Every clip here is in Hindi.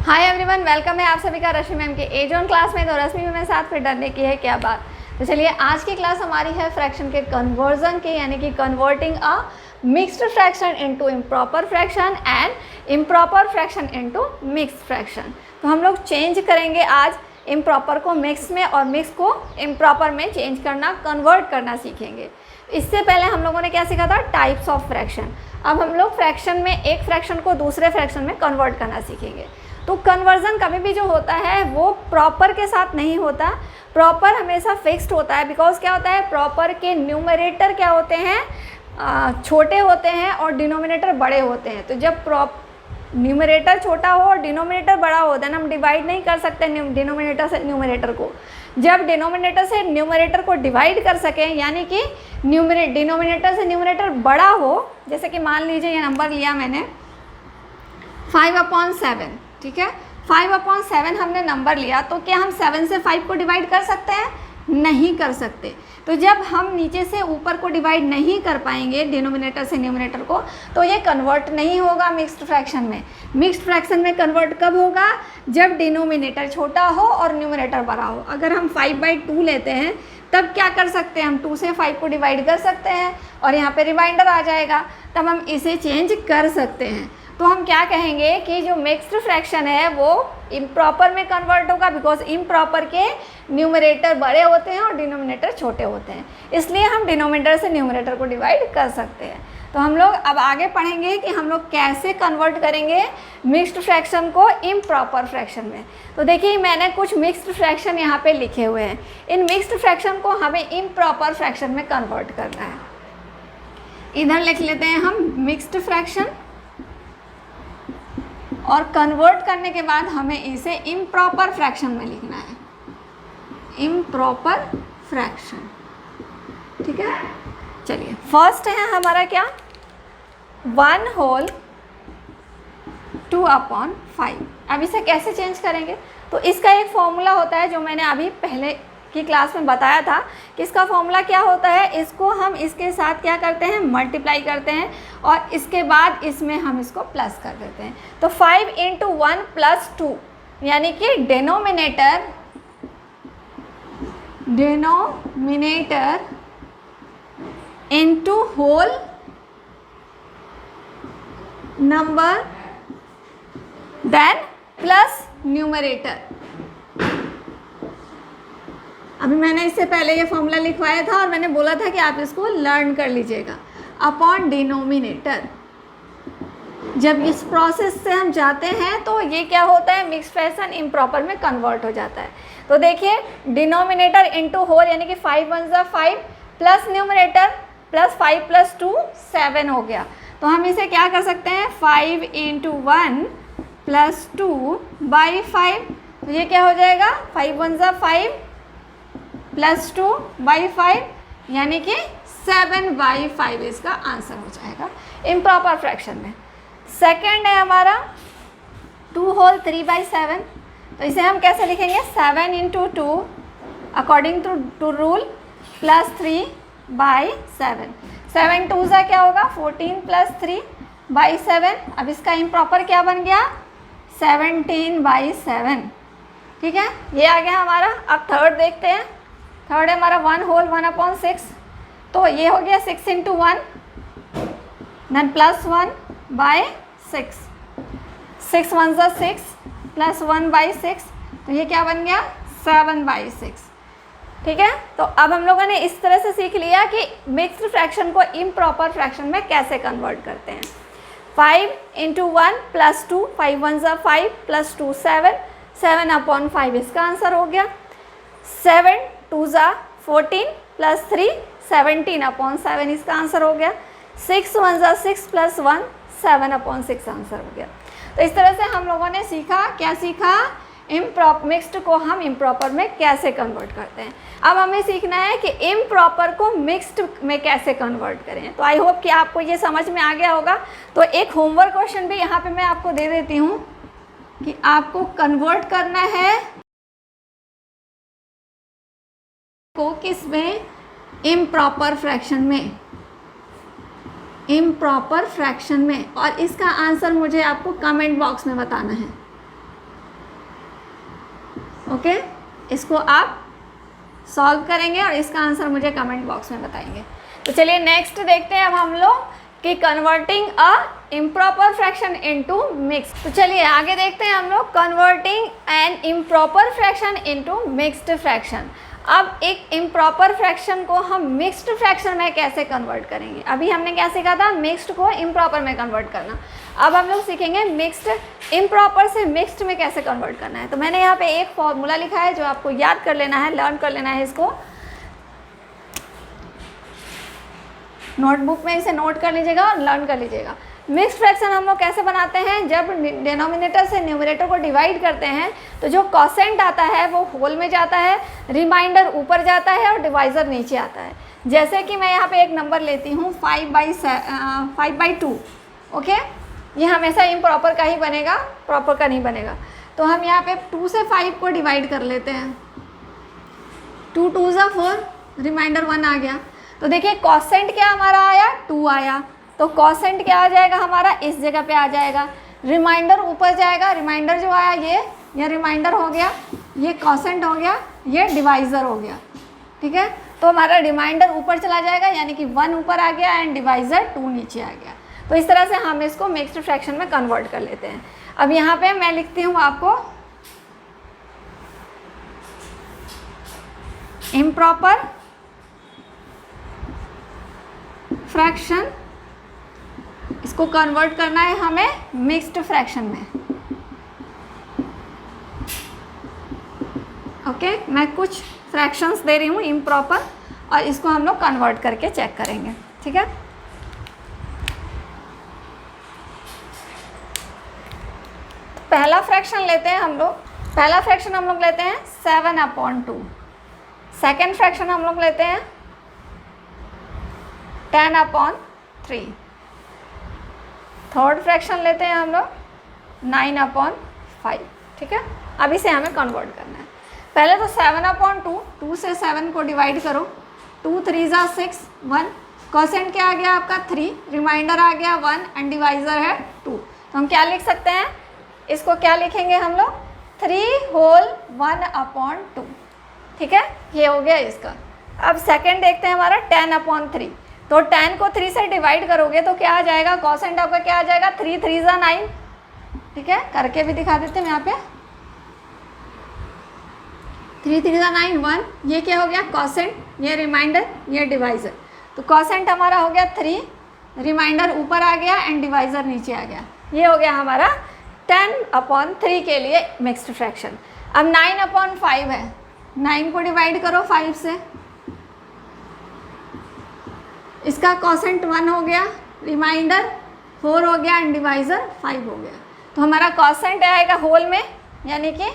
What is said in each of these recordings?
हाय एवरीवन, वेलकम है आप सभी का रश्मि मैम के एज ऑन क्लास में। तो रश्मि मैम साथ फिर डरने की है क्या बात। तो चलिए आज की क्लास हमारी है फ्रैक्शन के कन्वर्जन की, यानी कि converting a mixed fraction into improper fraction and improper fraction into mixed fraction. तो हम लोग चेंज करेंगे आज इम्प्रॉपर को मिक्स में और मिक्स को इम्प्रॉपर में चेंज करना, कन्वर्ट करना सीखेंगे। इससे पहले हम लोगों ने क्या सीखा था, टाइप्स ऑफ फ्रैक्शन। अब हम लोग फ्रैक्शन में एक फ्रैक्शन को दूसरे फ्रैक्शन में कन्वर्ट करना सीखेंगे। तो कन्वर्जन कभी भी जो होता है वो प्रॉपर के साथ नहीं होता, प्रॉपर हमेशा फिक्स्ड होता है। बिकॉज क्या होता है, प्रॉपर के न्यूमरेटर क्या होते हैं, छोटे होते हैं और डिनोमिनेटर बड़े होते हैं। तो जब न्यूमरेटर छोटा हो और डिनोमिनेटर बड़ा हो, देन हम डिवाइड नहीं कर सकते डिनोमिनेटर से न्यूमरेटर को। जब डिनोमिनेटर से न्यूमरेटर को डिवाइड कर सकें, यानी कि डिनोमिनेटर से न्यूमरेटर बड़ा हो, जैसे कि मान लीजिए ये नंबर लिया मैंने 5/7, ठीक है। 5/7 हमने नंबर लिया, तो क्या हम 7 से 5 को डिवाइड कर सकते हैं? नहीं कर सकते। तो जब हम नीचे से ऊपर को डिवाइड नहीं कर पाएंगे डिनोमिनेटर से न्यूमरेटर को, तो ये कन्वर्ट नहीं होगा मिक्स्ड फ्रैक्शन में। मिक्स्ड फ्रैक्शन में कन्वर्ट कब होगा? जब डिनोमिनेटर छोटा हो और न्यूमरेटर बड़ा हो। अगर हम 5/2 लेते हैं तब क्या कर सकते हैं, हम 2 से 5 को डिवाइड कर सकते हैं और यहाँ पे रिमाइंडर आ जाएगा, तब हम इसे चेंज कर सकते हैं। तो हम क्या कहेंगे कि जो मिक्स्ड फ्रैक्शन है वो इम्प्रॉपर में कन्वर्ट होगा, बिकॉज इम्प्रॉपर के न्यूमरेटर बड़े होते हैं और डिनोमिनेटर छोटे होते हैं, इसलिए हम डिनोमिनेटर से न्यूमरेटर को डिवाइड कर सकते हैं। तो हम लोग अब आगे पढ़ेंगे कि हम लोग कैसे कन्वर्ट करेंगे मिक्स्ड फ्रैक्शन को इम्प्रॉपर फ्रैक्शन में। तो देखिए मैंने कुछ मिक्स्ड फ्रैक्शन यहाँ पे लिखे हुए हैं। इन मिक्स्ड फ्रैक्शन को हमें इम्प्रॉपर फ्रैक्शन में कन्वर्ट करना है। इधर लिख लेते हैं हम मिक्स्ड फ्रैक्शन, और कन्वर्ट करने के बाद हमें इसे इम्प्रॉपर फ्रैक्शन में लिखना है, इम्प्रॉपर फ्रैक्शन, ठीक है। चलिए फर्स्ट है हमारा क्या, 1/2 2/5। अब इसे कैसे चेंज करेंगे? तो इसका एक फॉर्मूला होता है जो मैंने अभी पहले की क्लास में बताया था कि इसका फॉर्मूला क्या होता है। इसको हम इसके साथ क्या करते हैं, मल्टीप्लाई करते हैं और इसके बाद इसमें हम इसको प्लस कर देते हैं। तो 5 × 1 + 2, यानी कि denominator into whole number then plus numerator. अभी मैंने इससे पहले ये फॉर्मूला लिखवाया था और मैंने बोला था कि आप इसको लर्न कर लीजिएगा, अपॉन डिनोमिनेटर। जब इस प्रोसेस से हम जाते हैं तो ये क्या होता है, मिक्स्ड फ्रैक्शन इम्प्रॉपर में कन्वर्ट हो जाता है। तो देखिए डिनोमिनेटर इनटू होल, यानी कि 5 × 1 = 5 प्लस न्यूमरेटर प्लस 5 + 2 7 हो गया। तो हम इसे क्या कर सकते हैं, 5 × 1 + 2/5। तो ये क्या हो जाएगा, 5 × 1 = 5 + 2/5, यानी कि 7/5 इसका आंसर हो जाएगा इम्प्रॉपर फ्रैक्शन में। सेकेंड है हमारा 2 3/7। तो इसे हम कैसे लिखेंगे, 7 × 2 अकॉर्डिंग टू रूल + 3/7। 7 × 2 क्या होगा, 14 + 3/7। अब इसका इम्प्रॉपर क्या बन गया, 17/7, ठीक है। ये आ गया हमारा। अब थर्ड देखते हैं। थर्ड है हमारा 1/6 1/6। तो ये हो गया 6 × 1 देन +1/6। 6 × 1 = 6 + 1/6, तो ये क्या बन गया, 7/6, ठीक है। तो अब हम लोगों ने इस तरह से सीख लिया कि मिक्स्ड फ्रैक्शन को इम्प्रॉपर फ्रैक्शन में कैसे कन्वर्ट करते हैं। 5 × 1 + 2, 5 × 1 = 5 + 2 7, 7/5 इसका आंसर हो गया। 7 × 2 = 14 + 3 17/7 इसका आंसर हो गया। 6 × 1 = 6 + 1 7/6 आंसर हो गया। तो इस तरह से हम लोगों ने सीखा, क्या सीखा, मिक्स्ड को हम इम्प्रॉपर में कैसे कन्वर्ट करते हैं। अब हमें सीखना है कि इम्प्रॉपर को मिक्स्ड में कैसे कन्वर्ट करें। तो आई होप कि आपको ये समझ में आ गया होगा। तो एक होमवर्क क्वेश्चन भी यहाँ पे मैं आपको दे देती हूँ कि आपको कन्वर्ट करना है को किस में, इम्प्रॉपर फ्रैक्शन में। इम्प्रॉपर फ्रैक्शन में, और इसका आंसर मुझे आपको कमेंट बॉक्स में बताना है। ओके, इसको आप सॉल्व करेंगे और इसका आंसर मुझे कमेंट बॉक्स में बताएंगे। तो चलिए नेक्स्ट देखते हैं अब हम लोग कि converting a improper fraction into mix. तो चलिए आगे देखते हैं हम लोग converting an improper fraction into mixed fraction. अब एक इम्प्रॉपर फ्रैक्शन को हम मिक्स्ड फ्रैक्शन में कैसे कन्वर्ट करेंगे। अभी हमने क्या सीखा था, मिक्स्ड को इम्प्रॉपर में कन्वर्ट करना। अब हम लोग सीखेंगे मिक्स्ड इम्प्रॉपर से मिक्स्ड में कैसे कन्वर्ट करना है। तो मैंने यहाँ पे एक फॉर्मूला लिखा है जो आपको याद कर लेना है, लर्न कर लेना है इसको। नोटबुक में इसे नोट कर लीजिएगा और लर्न कर लीजिएगा। मिक्स्ड फ्रैक्शन हम लोग कैसे बनाते हैं, जब डिनोमिनेटर से न्यूमरेटर को डिवाइड करते हैं तो जो कोसेंट आता है वो होल में जाता है, रिमाइंडर ऊपर जाता है और डिवाइज़र नीचे आता है। जैसे कि मैं यहाँ पे एक नंबर लेती हूँ 5/2, ओके, ये हमेशा इम्प्रॉपर का ही बनेगा, प्रॉपर का नहीं बनेगा। तो हम यहाँ पे 2 से 5 को डिवाइड कर लेते हैं, 2 2 = 4, रिमाइंडर 1 आ गया। तो देखिए कोसेंट क्या हमारा आया, 2 आया, तो कोसेंट क्या आ जाएगा हमारा, इस जगह पे आ जाएगा। रिमाइंडर ऊपर जाएगा, रिमाइंडर जो आया ये रिमाइंडर हो गया, ये कोसेंट हो गया, ये डिवाइज़र हो गया, ठीक है। तो हमारा रिमाइंडर ऊपर चला जाएगा, यानी कि 1 ऊपर आ गया एंड डिवाइज़र 2 नीचे आ गया। तो इस तरह से हम इसको मिक्स्ड फ्रैक्शन में कन्वर्ट कर लेते हैं। अब यहाँ पे मैं लिखती हूँ आपको इम्प्रॉपर फ्रैक्शन, इसको कन्वर्ट करना है हमें मिक्स्ड फ्रैक्शन में। ओके, मैं कुछ फ्रैक्शंस दे रही हूँ इम्प्रॉपर और इसको हम लोग कन्वर्ट करके चेक करेंगे, ठीक है। पहला फ्रैक्शन लेते हैं हम लोग, पहला फ्रैक्शन हम लोग लेते हैं 7/2। सेकेंड फ्रैक्शन हम लोग लेते हैं 10/3। थर्ड फ्रैक्शन लेते हैं हम लोग 9/5, ठीक है। अब इसे हमें कन्वर्ट करना है। पहले तो 7/2, 2 से 7 को डिवाइड करो, 2 3 = 6, 1, कोसेंट क्या आ गया आपका 3, रिमाइंडर आ गया 1 एंड डिवाइज़र है 2। तो हम क्या लिख सकते हैं, इसको क्या लिखेंगे हम लोग, 3 होल 1/2, ठीक है, ये हो गया इसका। अब सेकंड देखते हैं हमारा 10/3। तो 10 को 3 से डिवाइड करोगे तो क्या आ जाएगा, कोसेंट आपका क्या आ जाएगा, 3 3 = 9, ठीक है। करके भी दिखा देते हैं यहाँ पे, 3 3 = 9, 1, ये क्या हो गया कोसेंट, ये रिमाइंडर, ये डिवाइज़र। तो कोसेंट हमारा हो गया 3, रिमाइंडर ऊपर आ गया एंड डिवाइज़र नीचे आ गया। ये हो गया हमारा 10/3 के लिए मिक्स्ड फ्रैक्शन। अब 9/5 है, 9 को डिवाइड करो 5 से, इसका कोसेंट 1 हो गया, रिमाइंडर 4 हो गया एंड डिवाइज़र 5 हो गया। तो हमारा कोसेंट आएगा होल में, यानी कि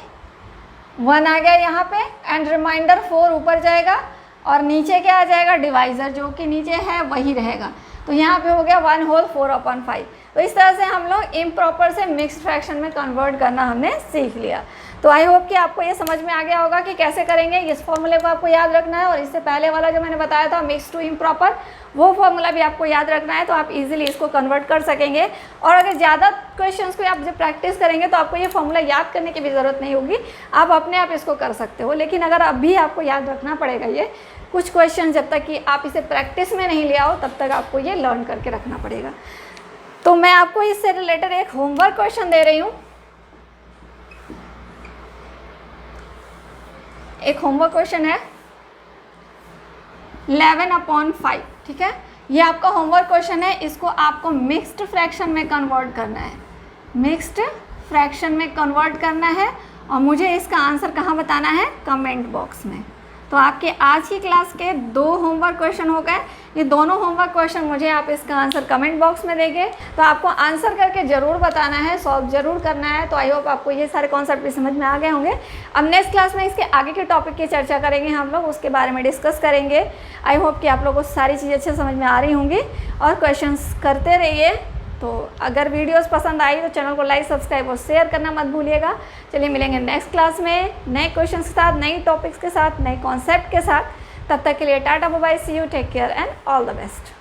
1 आ गया यहाँ पे एंड रिमाइंडर 4 ऊपर जाएगा और नीचे क्या आ जाएगा, डिवाइज़र जो कि नीचे है वही रहेगा। तो यहाँ पे हो गया 1 होल 4/5। तो इस तरह से हम लोग इम्प्रॉपर से मिक्स्ड फ्रैक्शन में कन्वर्ट करना हमने सीख लिया। तो आई होप कि आपको ये समझ में आ गया होगा कि कैसे करेंगे। इस फॉर्मूले को आपको याद रखना है और इससे पहले वाला जो मैंने बताया था मिक्स टू इम्प्रॉपर, वो फॉर्मूला भी आपको याद रखना है, तो आप इजीली इसको कन्वर्ट कर सकेंगे। और अगर ज़्यादा क्वेश्चंस को आप जब प्रैक्टिस करेंगे तो आपको ये फॉर्मूला याद करने की भी ज़रूरत नहीं होगी, आप अपने आप इसको कर सकते हो। लेकिन अगर अभी आपको याद रखना पड़ेगा ये कुछ क्वेश्चन, जब तक कि आप इसे प्रैक्टिस में नहीं ले आओ तब तक आपको ये लर्न करके रखना पड़ेगा। तो मैं आपको इससे रिलेटेड एक होमवर्क क्वेश्चन दे रही हूँ। एक होमवर्क क्वेश्चन है 11/5, ठीक है। ये आपका होमवर्क क्वेश्चन है, इसको आपको मिक्स्ड फ्रैक्शन में कन्वर्ट करना है, मिक्स्ड फ्रैक्शन में कन्वर्ट करना है और मुझे इसका आंसर कहाँ बताना है, कमेंट बॉक्स में। तो आपके आज की क्लास के 2 होमवर्क क्वेश्चन हो गए। ये दोनों होमवर्क क्वेश्चन मुझे आप इसका आंसर कमेंट बॉक्स में देंगे, तो आपको आंसर करके ज़रूर बताना है, सॉल्व ज़रूर करना है। तो आई होप आपको ये सारे कॉन्सेप्ट भी समझ में आ गए होंगे। अब नेक्स्ट क्लास में इसके आगे के टॉपिक की चर्चा करेंगे हम लोग, उसके बारे में डिस्कस करेंगे। आई होप कि आप लोगों को सारी चीज़ें अच्छे समझ में आ रही होंगी और क्वेश्चंस करते रहिए। तो अगर वीडियोस पसंद आई तो चैनल को लाइक, सब्सक्राइब और शेयर करना मत भूलिएगा। चलिए मिलेंगे नेक्स्ट क्लास में नए क्वेश्चंस के साथ, नई टॉपिक्स के साथ, नए कॉन्सेप्ट के साथ। तब तक के लिए tata bye bye, see you, take care and all the best.